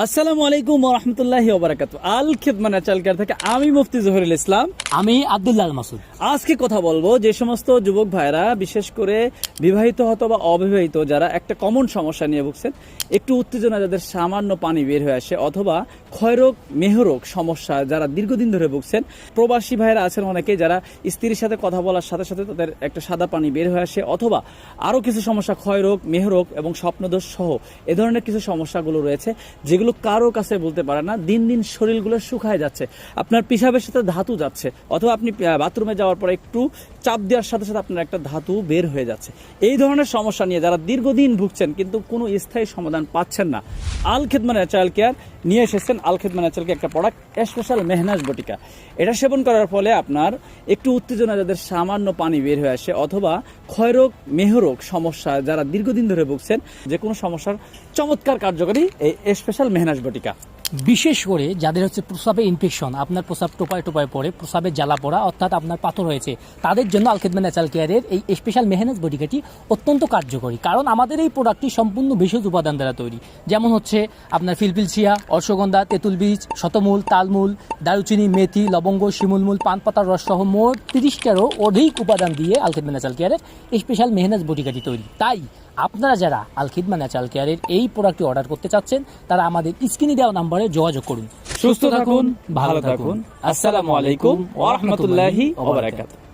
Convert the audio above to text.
আসসালামু আলাইকুম ওয়া রাহমাতুল্লাহি ওয়া বারাকাতুহু। আল খিদমা ন্যাচারাল কেয়ার থেকে আমি মুফতি জহিরুল ইসলাম। আমি আব্দুল্লাহ মাসুদ। আজকে কথা বলবো যে সমস্ত যুবক ভাইরা বিশেষ করে বিবাহিত অথবা অবিবাহিত যারা একটা কমন সমস্যা নিয়ে ভুগছেন, একটু উত্তেজনা যাদের সামান্য পানি বের হয়ে আসে, অথবা ক্ষয়রোগ মেহরোগ সমস্যা যারা দীর্ঘদিন ধরে ভুগছেন, প্রবাসী ভাইরা আছেন অনেকে যারা স্ত্রীর সাথে কথা বলার সাথে সাথে তাদের একটা সাদা পানি বের হয়ে আসে, অথবা আরও কিছু সমস্যা ক্ষয়রোগ মেহরোগ এবং স্বপ্নদোষ সহ এ ধরনের কিছু সমস্যাগুলো রয়েছে যেগুলো কারো কাছে বলতে পারে না। দিন দিন শরীরগুলো শুকায় যাচ্ছে, আপনার পিশাবের সাথে ধাতু যাচ্ছে, অথবা আপনি বাথরুমে যাওয়ার পরে একটু চাপ দেওয়ার সাথে সাথে আপনার একটা ধাতু বের হয়ে যাচ্ছে। এই ধরনের সমস্যা নিয়ে যারা দীর্ঘদিন ভুগছেন কিন্তু কোনো স্থায়ী সমাধান পাচ্ছেন না, আল খিদমা ন্যাচারাল কেয়ার নিয়ে এসেছেন আল খিদমা ন্যাচারাল কেয়ার একটা প্রোডাক্ট স্পেশাল মেহনাজ বটিকা। এটা সেবন করার ফলে আপনার একটু উত্তেজনা যাদের সামান্য পানি বের হয়ে আসে, অথবা ক্ষয়রোগ মেহরোগ সমস্যা যারা দীর্ঘদিন ধরে ভুগছেন, যে কোনো সমস্যার চমৎকার কার্যকরী এই স্পেশাল মেহনাজ বটিকা। বিশেষ করে যাদের হচ্ছে প্রস্রাবে ইনফেকশন, আপনার প্রস্রাব টোপায় টোপায় পড়ে, প্রস্রাবে জ্বালা পড়া অর্থাৎ আপনার পাথর হয়েছে, তাদের জন্য আল খিদমা ন্যাচারাল কেয়ারের এই স্পেশাল মেহনাজ বটিকাটি অত্যন্ত কার্যকরী। কারণ আমাদের এই প্রোডাক্টটি সম্পূর্ণ ভেষজ উপাদান দ্বারা তৈরি, যেমন হচ্ছে আপনার ফিলফিলছিয়া, অশ্বগন্ধা, তেঁতুল বীজ, শতমূল, তালমূল, দারুচিনি, মেথি, লবঙ্গ, শিমুলমূল, পান পাতার রস সহ মোট 30টারও অধিক উপাদান দিয়ে আল খিদমা ন্যাচারাল কেয়ারের স্পেশাল মেহনাজ বটিকাটি তৈরি। তাই আপনারা যারা আল খিদমা ন্যাচারাল কেয়ারের এই প্রোডাক্টটি অর্ডার করতে চাচ্ছেন, তারা আমাদের স্ক্রিনে দেওয়া নাম্বারে যোগাযোগ করুন। সুস্থ থাকুন, ভালো থাকুন। আসসালামু আলাইকুম ওয়া রাহমাতুল্লাহি ওয়া বারাকাতুহু।